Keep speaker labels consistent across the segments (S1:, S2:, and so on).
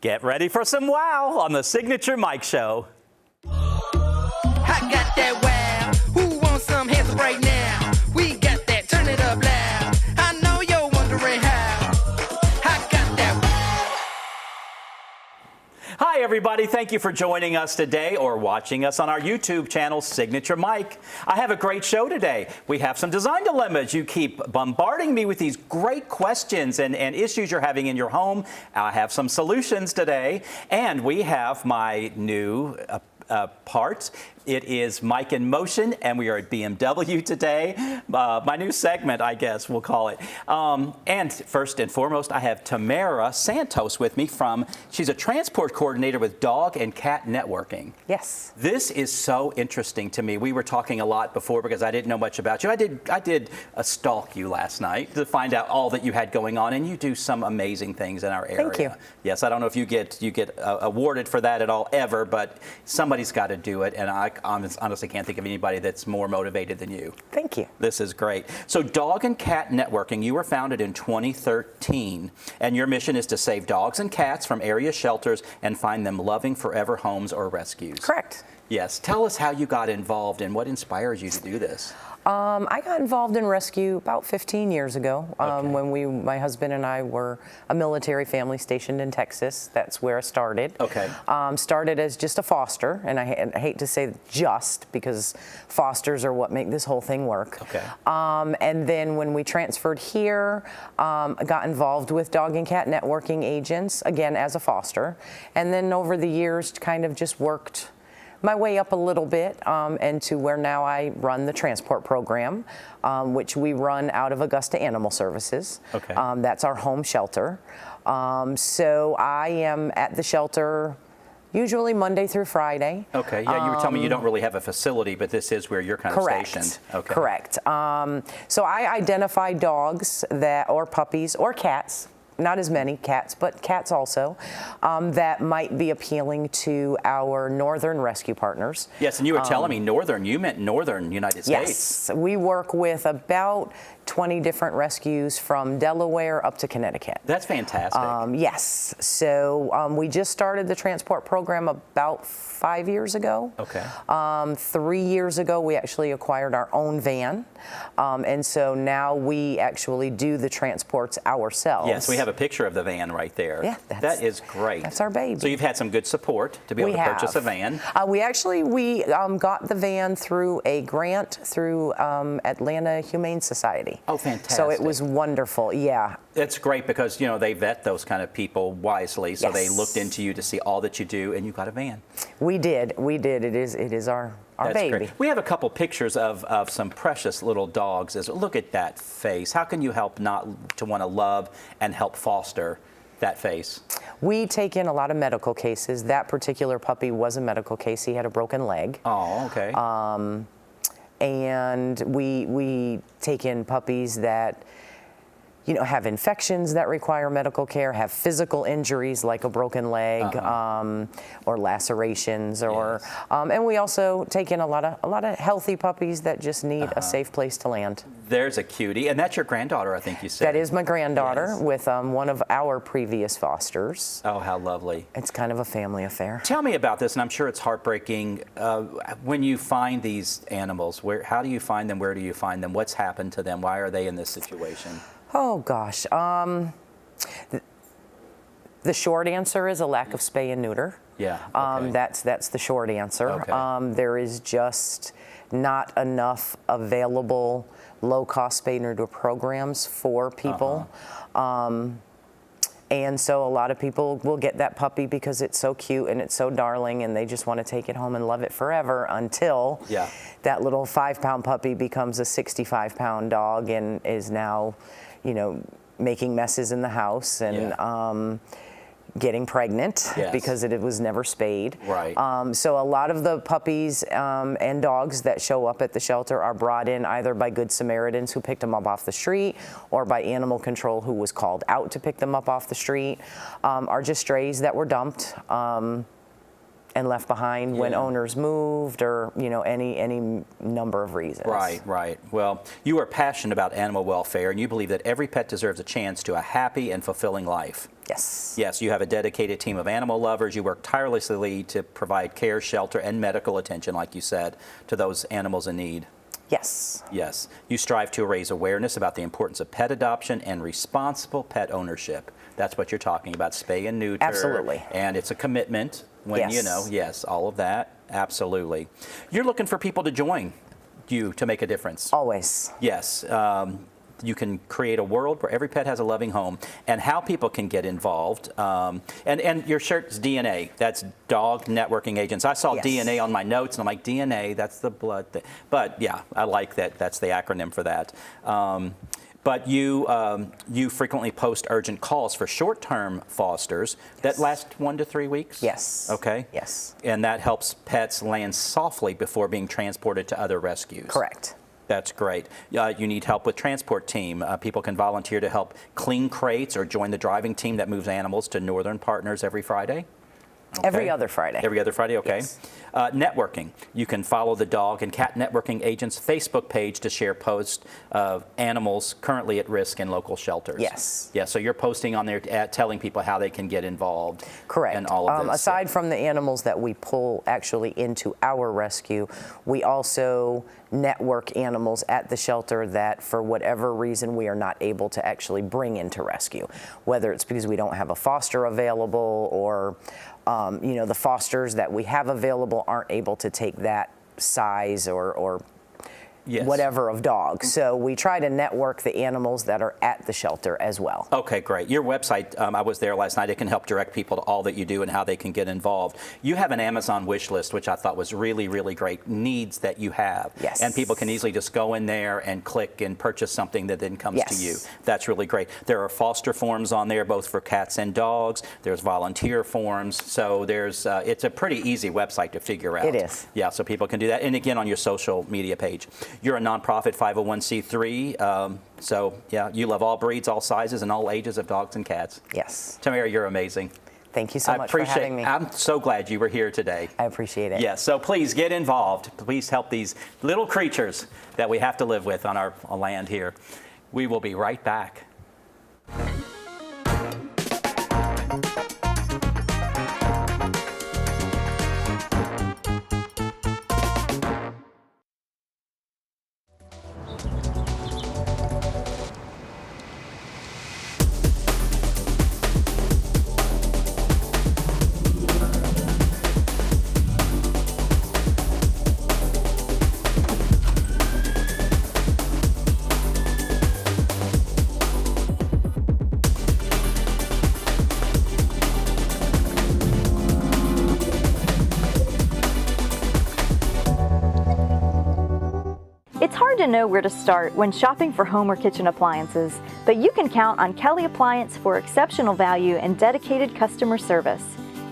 S1: Get ready for some wow on the Signature Mike Show.
S2: I got that wow. Who wants some hands up right now? We got that. Turn it up loud. I know you're wondering how. I got that wow.
S1: Hi, everybody. Thank you for joining us today or watching us on our YouTube channel, Signature Mike. I have a great show today. We have some design dilemmas. You keep bombarding me with these great questions and issues you're having in your home. I have some solutions today. And we have my new parts. It is Mike in Motion, and we are at BMW today. My new segment, I guess we'll call it. And first and foremost, I have Tamara Santos with me she's a transport coordinator with Dog and Cat Networking.
S3: Yes.
S1: This is so interesting to me. We were talking a lot before because I didn't know much about you. I did stalk you last night to find out all that you had going on, and you do some amazing things in our area.
S3: Thank you.
S1: Yes, I don't know if you get awarded for that at all ever, but somebody's got to do it, and I honestly can't think of anybody that's more motivated than you.
S3: Thank you.
S1: This is great. So Dog and Cat Networking, you were founded in 2013, and your mission is to save dogs and cats from area shelters and find them loving forever homes or rescues.
S3: Correct.
S1: Yes. Tell us how you got involved and what inspires you to do this.
S3: I got involved in rescue about 15 years ago when my husband and I were a military family stationed in Texas. That's where I started.
S1: Okay.
S3: Started as just a foster, and I hate to say just because fosters are what make this whole thing work.
S1: Okay.
S3: And then when we transferred here, I got involved with Dog and Cat Networking agents, again as a foster. And then over the years kind of just worked my way up a little bit and to where now I run the transport program, which we run out of Augusta Animal Services.
S1: Okay.
S3: That's our home shelter. So I am at the shelter usually Monday through Friday.
S1: Okay. Yeah, you were telling me you don't really have a facility, but this is where you're kind of stationed. Okay.
S3: Correct. So I identify dogs or puppies or cats. Not as many cats, but cats also, that might be appealing to our northern rescue partners.
S1: Yes, and you were telling me northern, you meant northern United States.
S3: Yes, we work with about 20 different rescues from Delaware up to Connecticut.
S1: That's fantastic.
S3: Yes, so we just started the transport program about 5 years ago.
S1: Okay.
S3: 3 years ago, we actually acquired our own van, and so now we actually do the transports ourselves.
S1: Yes, we have a picture of the van right there.
S3: Yeah,
S1: that is great.
S3: That's our baby.
S1: So you've had some good support to be able to purchase a van.
S3: We got the van through a grant through Atlanta Humane Society.
S1: Oh, fantastic.
S3: So it was wonderful, yeah.
S1: It's great because, you know, they vet those kind of people wisely. So
S3: Yes.
S1: they looked into you to see all that you do, and you got a van.
S3: We did. It is our
S1: That's
S3: baby.
S1: great. We have a couple pictures of some precious little dogs. Look at that face. How can you help not to want to love and help foster that face?
S3: We take in a lot of medical cases. That particular puppy was a medical case. He had a broken leg.
S1: Oh, okay.
S3: And we take in puppies that, you know, have infections that require medical care, have physical injuries like a broken leg, or lacerations, or
S1: Yes.
S3: and we also take in a lot of healthy puppies that just need a safe place to land.
S1: There's a cutie, and that's your granddaughter, I think you said.
S3: That is my granddaughter.
S1: Yes.
S3: With one of our previous fosters.
S1: Oh, how lovely.
S3: It's kind of a family affair.
S1: Tell me about this, and I'm sure it's heartbreaking. When you find these animals, how do you find them? Where do you find them? What's happened to them? Why are they in this situation?
S3: Oh gosh, the short answer is a lack of spay and neuter.
S1: Yeah. Okay.
S3: That's the short answer.
S1: Okay.
S3: There is just not enough available low-cost spay and neuter programs for people. And so a lot of people will get that puppy because it's so cute and it's so darling, and they just want to take it home and love it forever until that little 5-pound puppy becomes a 65-pound dog and is now, you know, making messes in the house and getting pregnant because it was never spayed.
S1: Right.
S3: So a lot of the puppies and dogs that show up at the shelter are brought in either by Good Samaritans who picked them up off the street, or by animal control who was called out to pick them up off the street, are just strays that were dumped. and left behind when owners moved, or any number of reasons.
S1: Right. Well, you are passionate about animal welfare, and you believe that every pet deserves a chance to a happy and fulfilling life.
S3: Yes.
S1: Yes, you have a dedicated team of animal lovers. You work tirelessly to provide care, shelter, and medical attention, like you said, to those animals in need.
S3: Yes.
S1: Yes. You strive to raise awareness about the importance of pet adoption and responsible pet ownership. That's what you're talking about, spay and neuter.
S3: Absolutely.
S1: And it's a commitment when,
S3: Yes.
S1: all of that. Absolutely. You're looking for people to join you to make a difference.
S3: Always.
S1: Yes. You can create a world where every pet has a loving home, and how people can get involved. And your shirt's DNA. That's Dog Networking Agents. I saw DNA on my notes, and I'm like, DNA, that's the blood thing. But yeah, I like that. That's the acronym for that. But you frequently post urgent calls for short-term fosters that last 1 to 3 weeks?
S3: Yes.
S1: Okay.
S3: Yes.
S1: And that helps pets land softly before being transported to other rescues.
S3: Correct.
S1: That's great. You need help with transport team. People can volunteer to help clean crates or join the driving team that moves animals to Northern Partners every Friday. Okay.
S3: Every other Friday.
S1: Every other Friday, okay.
S3: Yes.
S1: Networking. You can follow the Dog and Cat Networking Agents Facebook page to share posts of animals currently at risk in local shelters.
S3: Yes.
S1: Yeah, so you're posting on there telling people how they can get involved.
S3: Correct.
S1: And all of this.
S3: Aside from the animals that we pull actually into our rescue, we also network animals at the shelter that for whatever reason we are not able to actually bring into rescue, whether it's because we don't have a foster available, or the fosters that we have available aren't able to take that size or whatever of dog. So we try to network the animals that are at the shelter as well.
S1: Okay, great. Your website, I was there last night. It can help direct people to all that you do and how they can get involved. You have an Amazon wish list, which I thought was really, really great. Needs that you have.
S3: Yes.
S1: And people can easily just go in there and click and purchase something that then comes to you. That's really great. There are foster forms on there, both for cats and dogs. There's volunteer forms. So there's, it's a pretty easy website to figure out.
S3: It is.
S1: Yeah, so people can do that. And again, on your social media page. You're a nonprofit 501c3. So, yeah, you love all breeds, all sizes, and all ages of dogs and cats.
S3: Yes.
S1: Tamara, you're amazing.
S3: Thank you so much for having me.
S1: I'm so glad you were here today.
S3: I appreciate it.
S1: Yes, so please get involved. Please help these little creatures that we have to live with on our land here. We will be right back.
S4: It's hard to know where to start when shopping for home or kitchen appliances, but you can count on Kelly Appliance for exceptional value and dedicated customer service.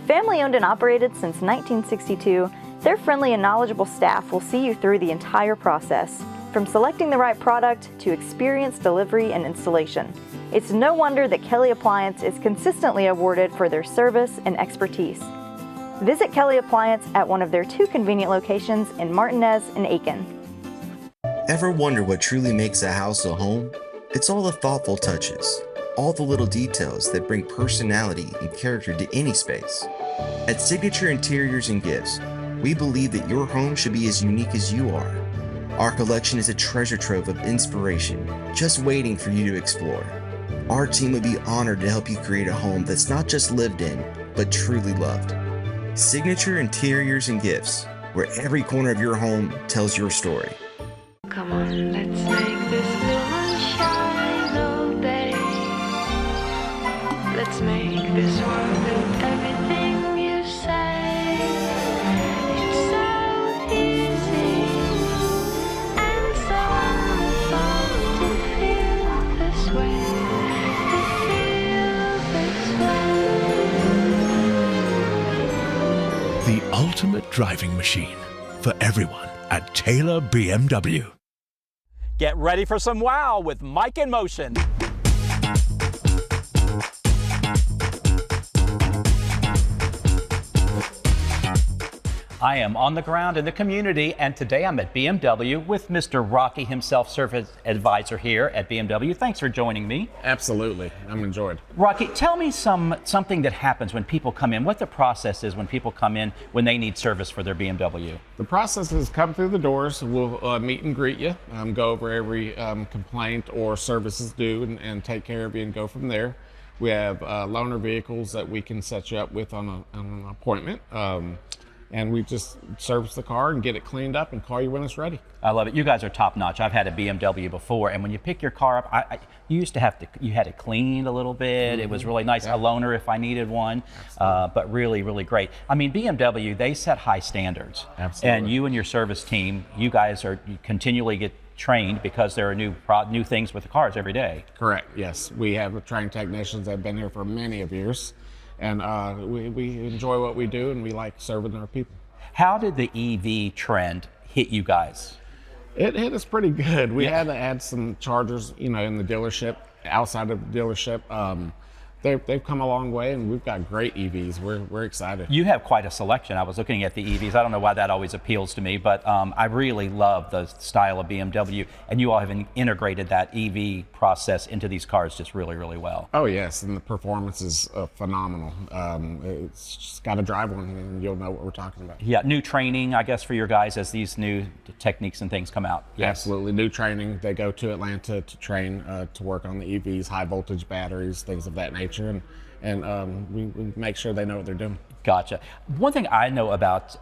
S4: Family owned and operated since 1962, their friendly and knowledgeable staff will see you through the entire process, from selecting the right product to experienced delivery and installation. It's no wonder that Kelly Appliance is consistently awarded for their service and expertise. Visit Kelly Appliance at one of their 2 convenient locations in Martinez and Aiken.
S5: Ever wonder what truly makes a house a home? It's all the thoughtful touches, all the little details that bring personality and character to any space. At Signature Interiors and Gifts, we believe that your home should be as unique as you are. Our collection is a treasure trove of inspiration, just waiting for you to explore. Our team would be honored to help you create a home that's not just lived in, but truly loved. Signature Interiors and Gifts, where every corner of your home tells your story.
S6: Come on, let's make this moon shine all day. Let's make this world with everything you say. It's so easy and so fun to feel this way. To feel this way.
S7: The ultimate driving machine for everyone at Taylor BMW.
S1: Get ready for some wow with Mike in Motion. I am on the ground in the community, and today I'm at BMW with Mr. Rocky himself, service advisor here at BMW. Thanks for joining me.
S8: Absolutely, I'm enjoyed.
S1: Rocky, tell me something that happens when people come in, what the process is when people come in when they need service for their BMW.
S8: The process is come through the doors, we'll meet and greet you, go over every complaint or services due and take care of you and go from there. We have loaner vehicles that we can set you up with on an appointment. And we just service the car and get it cleaned up and call you when it's ready.
S1: I love it. You guys are top notch. I've had a BMW before, and when you pick your car up, you used to you had it cleaned a little bit. Mm-hmm. It was really nice. Yeah. A loaner if I needed one, but really, really great. I mean, BMW, they set high standards.
S8: Absolutely.
S1: And you and your service team, you guys you continually get trained because there are new things with the cars every day.
S8: Correct, yes. We have trained technicians that have been here for many of years. And we enjoy what we do, and we like serving our people.
S1: How did the EV trend hit you guys?
S8: It hit us pretty good. We had to add some chargers, in the dealership, outside of the dealership. They've come a long way, and we've got great EVs. We're excited.
S1: You have quite a selection. I was looking at the EVs. I don't know why that always appeals to me, but I really love the style of BMW, and you all have integrated that EV process into these cars just really, really well.
S8: Oh yes, and the performance is phenomenal. It's just got to drive one, and you'll know what we're talking about.
S1: Yeah, new training, I guess, for your guys as these new techniques and things come out. Yes.
S8: Absolutely, new training. They go to Atlanta to train to work on the EVs, high voltage batteries, things of that nature. And we make sure they know what they're doing.
S1: Gotcha. One thing I know about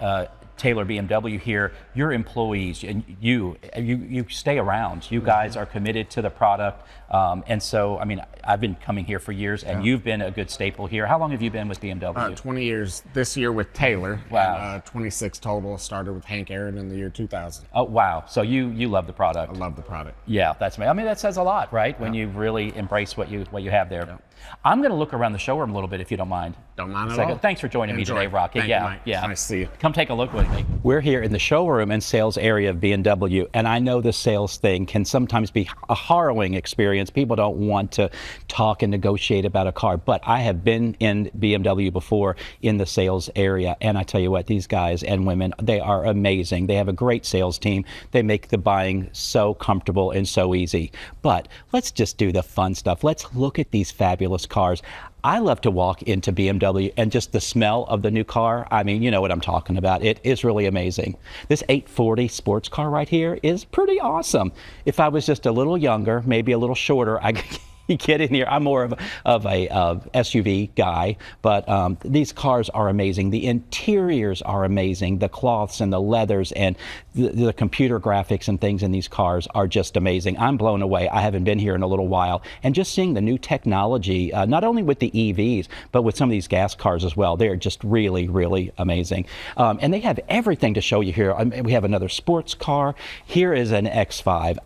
S1: Taylor BMW here, your employees, and you stay around. You guys are committed to the product, and so I mean, I've been coming here for years, and you've been a good staple here. How long have you been with BMW?
S8: 20 years this year with Taylor.
S1: Wow.
S8: And, 26 total. Started with Hank Aaron in the year 2000.
S1: Oh wow! So you love the product.
S8: I love the product.
S1: Yeah, that's me. I mean, that says a lot, right? When you really embrace what you have there. Yeah. I'm going to look around the showroom a little bit, if you don't mind.
S8: Don't mind at all.
S1: Thanks for joining me today, Rocky.
S8: Thank you, Mike. It's nice to see you.
S1: Come take a look with me. We're here in the showroom and sales area of BMW, and I know the sales thing can sometimes be a harrowing experience. People don't want to talk and negotiate about a car, but I have been in BMW before in the sales area, and I tell you what, these guys and women, they are amazing. They have a great sales team. They make the buying so comfortable and so easy. But let's just do the fun stuff. Let's look at these fabulous cars. I love to walk into BMW and just the smell of the new car. I mean, you know what I'm talking about. It is really amazing. This 840 sports car right here is pretty awesome. If I was just a little younger, maybe a little shorter, I could get in here. I'm more of a SUV guy, but these cars are amazing. The interiors are amazing. The cloths and the leathers and the computer graphics and things in these cars are just amazing. I'm blown away. I haven't been here in a little while, and just seeing the new technology, not only with the EVs, but with some of these gas cars as well. They're just really, really amazing. And they have everything to show you here. We have another sports car. Here is an X5.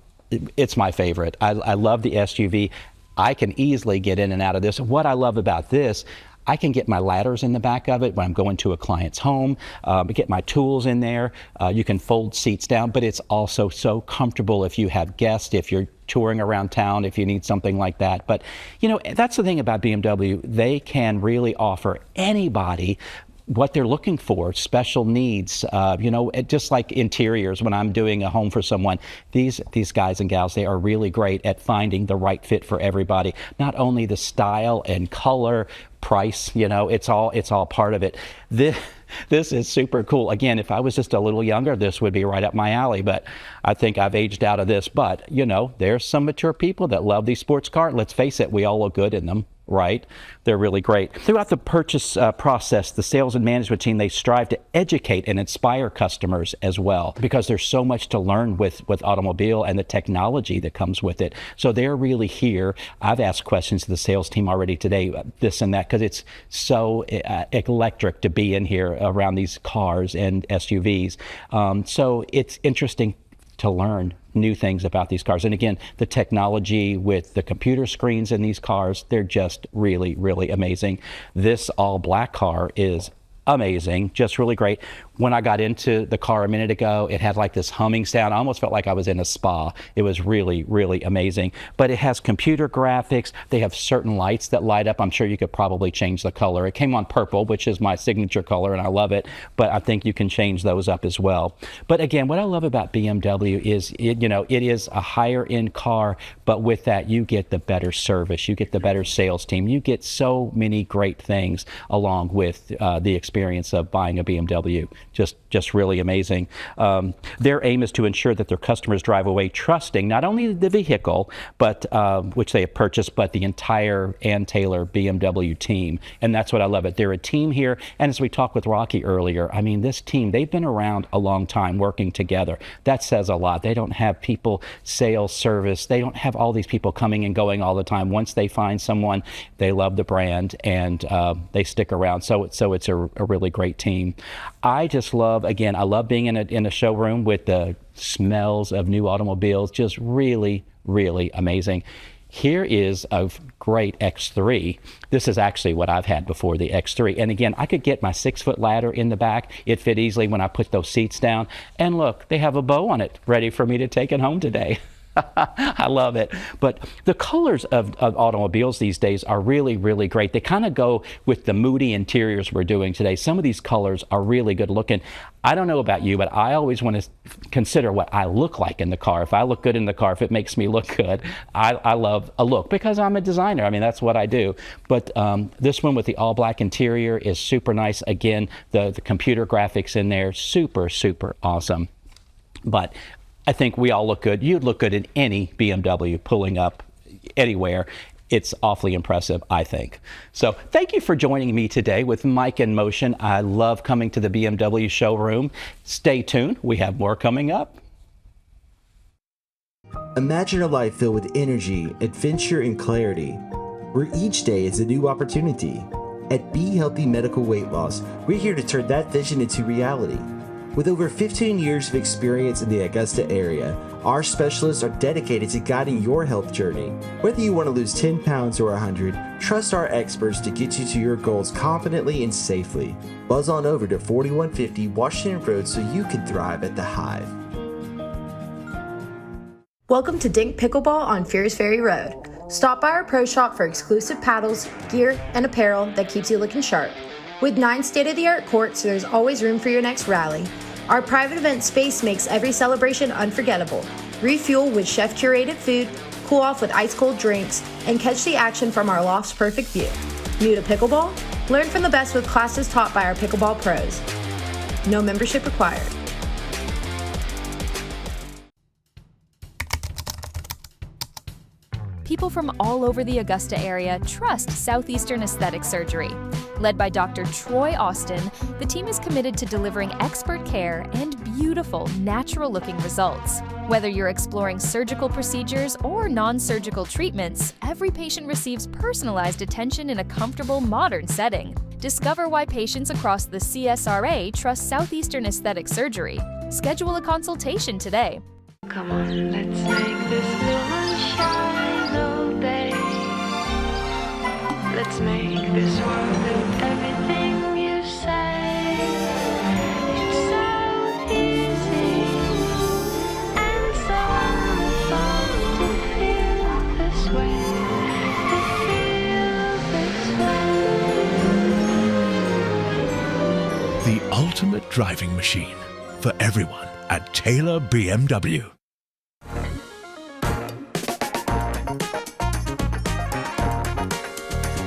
S1: It's my favorite. I love the SUV. I can easily get in and out of this. What I love about this, I can get my ladders in the back of it when I'm going to a client's home, get my tools in there. You can fold seats down, but it's also so comfortable if you have guests, if you're touring around town, if you need something like that. But, you know, that's the thing about BMW. They can really offer anybody what they're looking for, special needs, just like interiors. When I'm doing a home for someone, these guys and gals, they are really great at finding the right fit for everybody. Not only the style and color, price, it's all part of it. This is super cool. Again, if I was just a little younger, this would be right up my alley, but I think I've aged out of this. But, there's some mature people that love these sports cars. Let's face it, we all look good in them, right? They're really great. Throughout the purchase process, the sales and management team, they strive to educate and inspire customers as well, because there's so much to learn with automobile and the technology that comes with it. So they're really here. I've asked questions to the sales team already today, this and that, because it's so electric to be in here around these cars and SUVs. So it's interesting to learn new things about these cars. And again, the technology with the computer screens in these cars, they're just really, really amazing. This all black car is amazing, just really great. When I got into the car a minute ago, it had like this humming sound. I almost felt like I was in a spa. It was really, really amazing. But it has computer graphics. They have certain lights that light up. I'm sure you could probably change the color. It came on purple, which is my signature color, and I love it. But I think you can change those up as well. But again, what I love about BMW is it is a higher end car, but with that you get the better service, you get the better sales team, you get so many great things along with the experience of buying a BMW. Just really amazing. Their aim is to ensure that their customers drive away trusting not only the vehicle, but which they have purchased, but the entire Ann Taylor BMW team. And that's what I love it. They're a team here. And as we talked with Rocky earlier, I mean, this team, they've been around a long time working together. That says a lot. They don't have people, sales, service. They don't have all these people coming and going all the time. Once they find someone, they love the brand and they stick around. So it's a really great team. I just love, again, I love being in a showroom with the smells of new automobiles, just really, really amazing. Here is a great X3. This is actually what I've had before, the X3. And again, I could get my 6-foot ladder in the back. It fit easily when I put those seats down. And look, they have a bow on it, ready for me to take it home today. I love it. But the colors of automobiles these days are really, really great. They kind of go with the moody interiors we're doing today. Some of these colors are really good looking. I don't know about you, but I always want to consider what I look like in the car. If I look good in the car, if it makes me look good, I love a look because I'm a designer. I mean, that's what I do. But this one with the all black interior is super nice. Again, the computer graphics in there, super, super awesome. But I think we all look good. You'd look good in any BMW pulling up anywhere. It's awfully impressive, I think. So thank you for joining me today with Mike in Motion. I love coming to the BMW showroom. Stay tuned. We have more coming up.
S5: Imagine a life filled with energy, adventure, and clarity, where each day is a new opportunity. At Be Healthy Medical Weight Loss, we're here to turn that vision into reality. With over 15 years of experience in the Augusta area, our specialists are dedicated to guiding your health journey. Whether you want to lose 10 pounds or 100, trust our experts to get you to your goals confidently and safely. Buzz on over to 4150 Washington Road so you can thrive at the Hive.
S9: Welcome to Dink Pickleball on Fierce Ferry Road. Stop by our pro shop for exclusive paddles, gear, and apparel that keeps you looking sharp. With 9 state-of-the-art courts, there's always room for your next rally. Our private event space makes every celebration unforgettable. Refuel with chef-curated food, cool off with ice-cold drinks, and catch the action from our loft's perfect view. New to pickleball? Learn from the best with classes taught by our pickleball pros. No membership required.
S10: People from all over the Augusta area trust Southeastern Aesthetic Surgery. Led by Dr. Troy Austin, the team is committed to delivering expert care and beautiful, natural-looking results. Whether you're exploring surgical procedures or non-surgical treatments, every patient receives personalized attention in a comfortable, modern setting. Discover why patients across the CSRA trust Southeastern Aesthetic Surgery. Schedule a consultation today.
S6: Come on, let's make this moon shine all day. Let's make this world do everything you say. It's so easy and so fun to feel this way. To feel this way.
S7: The ultimate driving machine for everyone at Taylor BMW.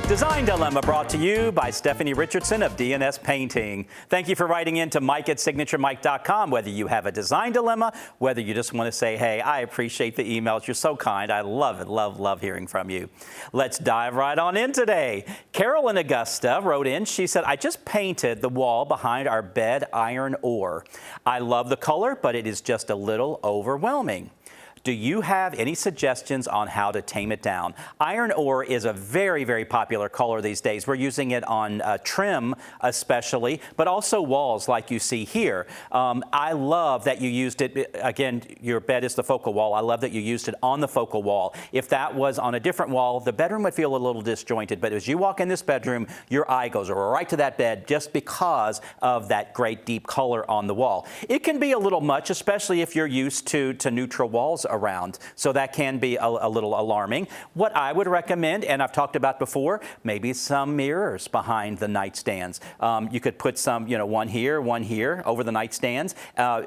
S1: Design Dilemma brought to you by Stephanie Richardson of DNS Painting. Thank you for writing in to Mike at SignatureMike.com. Whether you have a design dilemma, whether you just want to say, hey, I appreciate the emails. You're so kind. I love it. Love hearing from you. Let's dive right on in today. Carol in Augusta wrote in. She said, I just painted the wall behind our bed iron ore. I love the color, but it is just a little overwhelming. Do you have any suggestions on how to tame it down? Iron ore is a very, very popular color these days. We're using it on trim especially, but also walls like you see here. I love that you used it, again, your bed is the focal wall. I love that you used it on the focal wall. If that was on a different wall, the bedroom would feel a little disjointed, but as you walk in this bedroom, your eye goes right to that bed just because of that great deep color on the wall. It can be a little much, especially if you're used to neutral walls around, so that can be a little alarming. What I would recommend, and I've talked about before, maybe some mirrors behind the nightstands. You could put some, one here over the nightstands.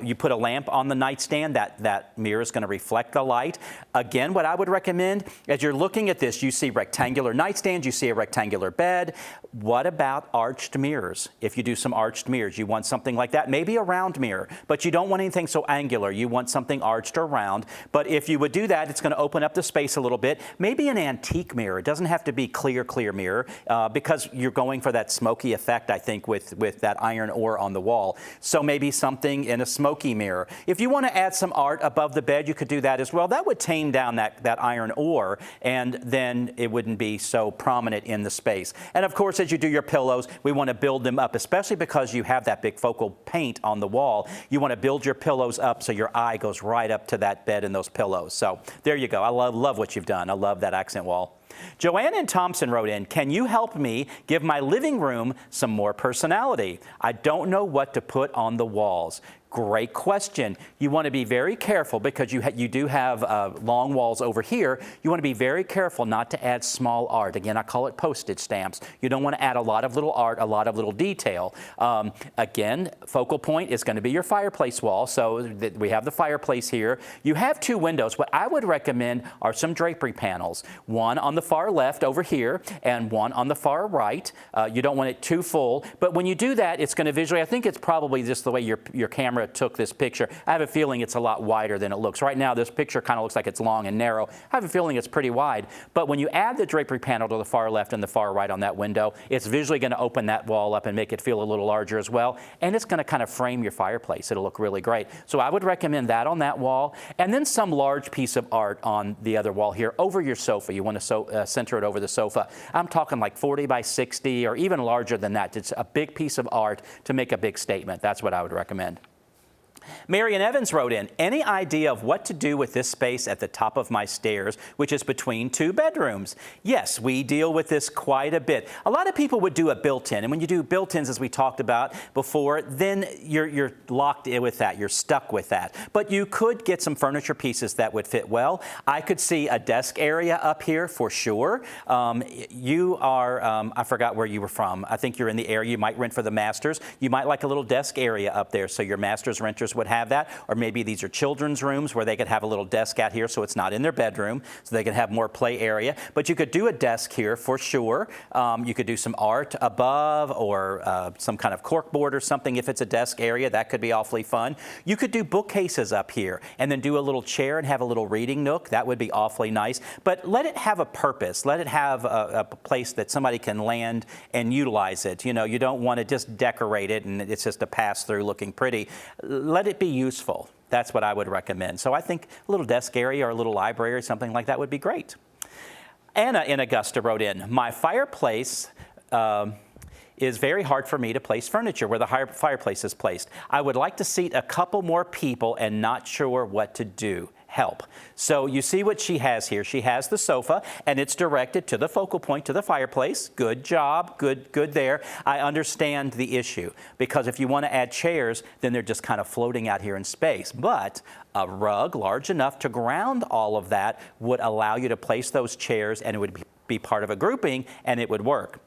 S1: You put a lamp on the nightstand, that mirror is going to reflect the light. Again, what I would recommend, as you're looking at this, you see rectangular nightstands, you see a rectangular bed. What about arched mirrors? If you do some arched mirrors, you want something like that, maybe a round mirror, but you don't want anything so angular. You want something arched or round. But if you would do that, it's going to open up the space a little bit. Maybe an antique mirror. It doesn't have to be clear mirror because you're going for that smoky effect, I think, with that iron ore on the wall. So maybe something in a smoky mirror. If you want to add some art above the bed, you could do that as well. That would tame down that iron ore, and then it wouldn't be so prominent in the space. And of course, as you do your pillows, we want to build them up, especially because you have that big focal paint on the wall. You want to build your pillows up so your eye goes right up to that bed and those pillows. So there you go. I love what you've done. I love that accent wall. Joanne and Thompson wrote in, can you help me give my living room some more personality? I don't know what to put on the walls. Great question. You want to be very careful because you do have long walls over here. You want to be very careful not to add small art. Again, I call it postage stamps. You don't want to add a lot of little art, a lot of little detail. Again, focal point is going to be your fireplace wall. So we have the fireplace here. You have two windows. What I would recommend are some drapery panels. One on the far left over here and one on the far right. You don't want it too full. But when you do that, it's going to visually, I think it's probably just the way your camera took this picture. I have a feeling it's a lot wider than it looks. Right now, this picture kind of looks like it's long and narrow. I have a feeling it's pretty wide. But when you add the drapery panel to the far left and the far right on that window, it's visually going to open that wall up and make it feel a little larger as well. And it's going to kind of frame your fireplace. It'll look really great. So I would recommend that on that wall. And then some large piece of art on the other wall here over your sofa. You want to center it over the sofa. I'm talking like 40 by 60 or even larger than that. It's a big piece of art to make a big statement. That's what I would recommend. Marion Evans wrote in, any idea of what to do with this space at the top of my stairs, which is between two bedrooms? Yes, we deal with this quite a bit. A lot of people would do a built-in, and when you do built-ins, as we talked about before, then you're locked in with that. You're stuck with that. But you could get some furniture pieces that would fit well. I could see a desk area up here for sure. You are, I forgot where you were from. I think you're in the area. You might rent for the Masters. You might like a little desk area up there so your Masters renters would have that, or maybe these are children's rooms where they could have a little desk out here so it's not in their bedroom, so they can have more play area. But you could do a desk here for sure. You could do some art above or some kind of corkboard or something if it's a desk area. That could be awfully fun. You could do bookcases up here and then do a little chair and have a little reading nook. That would be awfully nice. But let it have a purpose. Let it have a place that somebody can land and utilize it. You know, you don't want to just decorate it and it's just a pass-through looking pretty. Let it be useful. That's what I would recommend. So I think a little desk area or a little library or something like that would be great. Anna in Augusta wrote in, my fireplace is very hard for me to place furniture where the fireplace is placed. I would like to seat a couple more people and not sure what to do. Help. So you see what she has here. She has the sofa and it's directed to the focal point, to the fireplace. Good job. Good there. I understand the issue because if you want to add chairs, then they're just kind of floating out here in space. But a rug large enough to ground all of that would allow you to place those chairs and it would be part of a grouping and it would work.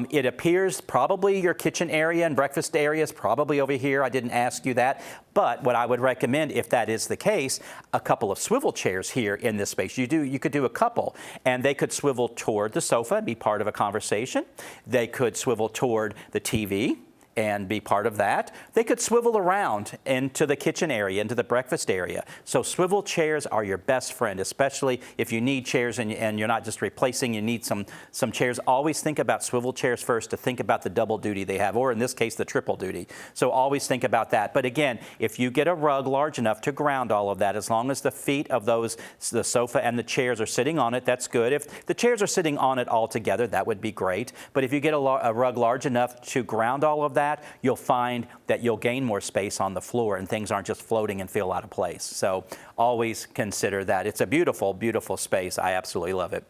S1: It appears probably your kitchen area and breakfast area is probably over here. I didn't ask you that. But what I would recommend, if that is the case, a couple of swivel chairs here in this space. You could do a couple, and they could swivel toward the sofa and be part of a conversation. They could swivel toward the TV and be part of that. They could swivel around into the kitchen area, into the breakfast area. So swivel chairs are your best friend, especially if you need chairs and you're not just replacing, you need some chairs. Always think about swivel chairs first to think about the double duty they have, or in this case, the triple duty. So always think about that. But again, if you get a rug large enough to ground all of that, as long as the feet of those, the sofa and the chairs are sitting on it, that's good. If the chairs are sitting on it all together, that would be great. But if you get a rug large enough to ground all of that, you'll find that you'll gain more space on the floor and things aren't just floating and feel out of place. So always consider that. It's a beautiful, beautiful space. I absolutely love it.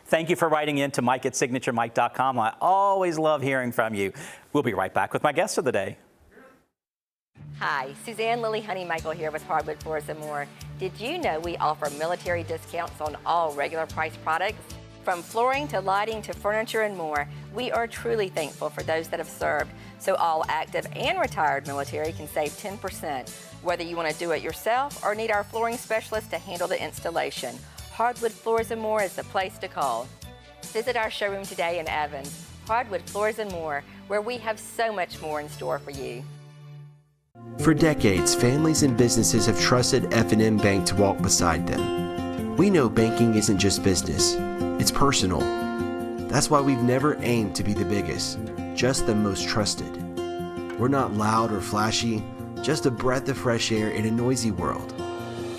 S1: Thank you for writing in to Mike@signaturemike.com. I always love hearing from you. We'll be right back with my guest of the day.
S11: Hi, Suzanne Lily Honeymichael here with Hardwood Floors & More. Did you know we offer military discounts on all regular price products? From flooring to lighting to furniture and more, we are truly thankful for those that have served, so all active and retired military can save 10%. Whether you want to do it yourself or need our flooring specialist to handle the installation, Hardwood Floors & More is the place to call. Visit our showroom today in Evans, Hardwood Floors & More, where we have so much more in store for you.
S12: For decades, families and businesses have trusted F&M Bank to walk beside them. We know banking isn't just business, it's personal. That's why we've never aimed to be the biggest, just the most trusted. We're not loud or flashy, just a breath of fresh air in a noisy world.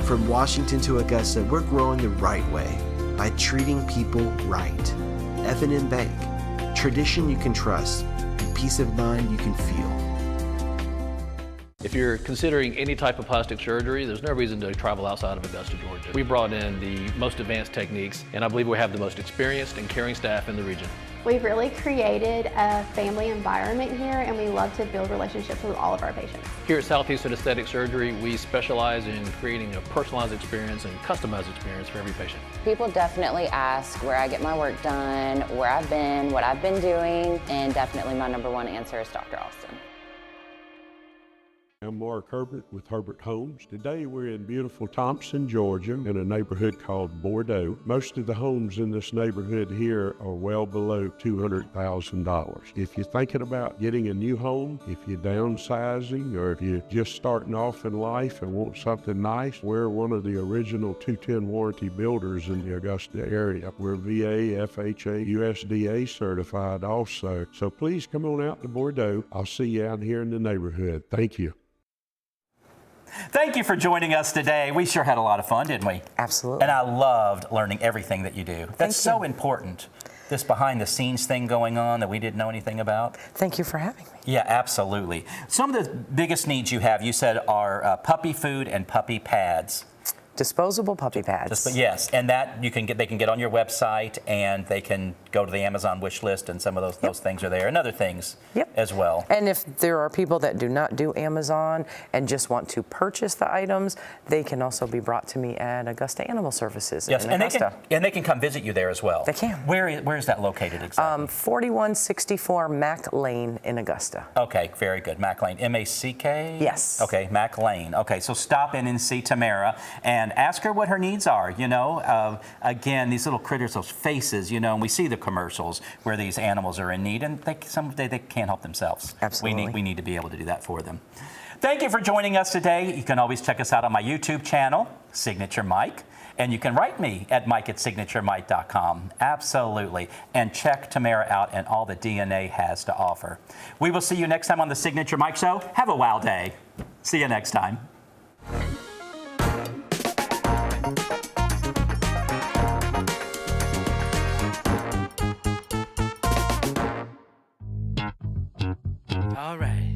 S12: From Washington to Augusta, we're growing the right way by treating people right. F&M Bank, tradition you can trust, and peace of mind you can feel.
S13: If you're considering any type of plastic surgery, there's no reason to travel outside of Augusta, Georgia. We brought in the most advanced techniques, and I believe we have the most experienced and caring staff in the region.
S14: We've really created a family environment here, and we love to build relationships with all of our patients.
S13: Here at Southeastern Aesthetic Surgery, we specialize in creating a personalized experience and customized experience for every patient.
S15: People definitely ask where I get my work done, where I've been, what I've been doing, and definitely my number one answer is Dr. Austin.
S16: I'm Mark Herbert with Herbert Homes. Today we're in beautiful Thompson, Georgia, in a neighborhood called Bordeaux. Most of the homes in this neighborhood here are well below $200,000. If you're thinking about getting a new home, if you're downsizing, or if you're just starting off in life and want something nice, we're one of the original 210 warranty builders in the Augusta area. We're VA, FHA, USDA certified also. So please come on out to Bordeaux. I'll see you out here in the neighborhood. Thank you.
S1: Thank you for joining us today. We sure had a lot of fun, didn't we?
S3: Absolutely.
S1: And I loved learning everything that you do. That's so important. This behind the scenes thing going on that we didn't know anything about.
S3: Thank you for having me.
S1: Yeah, absolutely. Some of the biggest needs you have, you said, are puppy food and puppy pads.
S3: Disposable puppy pads.
S1: Yes, and that you can get. They can get on your website, and they can go to the Amazon wish list, and some of those things are there, and other things as well.
S3: And if there are people that do not do Amazon and just want to purchase the items, they can also be brought to me at Augusta Animal Services.
S1: Yes,
S3: in
S1: and
S3: Augusta.
S1: they can come visit you there as well.
S3: They can.
S1: Where is that located exactly?
S3: 4164 Mack Lane in Augusta.
S1: Okay, very good. Mack Lane, M-A-C-K?
S3: Yes.
S1: Okay, Mack Lane. Okay, so stop in and see Tamara and ask her what her needs are. You know, again, these little critters, those faces, you know, and we see the commercials where these animals are in need, and someday they can't help themselves.
S3: Absolutely.
S1: We need to be able to do that for them. Thank you for joining us today. You can always check us out on my YouTube channel, Signature Mike, and you can write me at Mike@signaturemike.com. Absolutely. And check Tamara out and all the DNA has to offer. We will see you next time on the Signature Mike Show. Have a wow day. See you next time.
S2: All right.